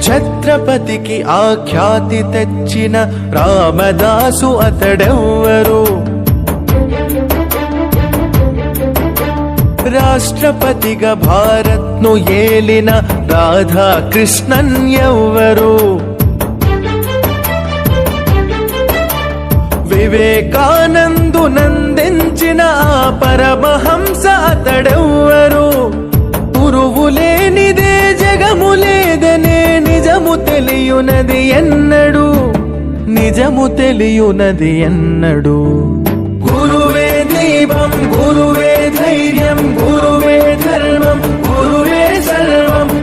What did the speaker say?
ఛత్రపతికి ఆఖ్యాతి తెచ్చిన రామదాసు అతడెవ్వరు? రాష్ట్రపతిగా భారత్ను ఏలిన రాధాకృష్ణన్ ఎవ్వరు? వివేకానందునందించిన ఆ పరమహంస అతడెవ్వరు? గురువులేనిదే జగము లేదనే నిజము తెలియునది ఎన్నడు? నిజము తెలియునది ఎన్నడు? గురువే దీపం, గురువే ధైర్యం, గురువే ధర్మం.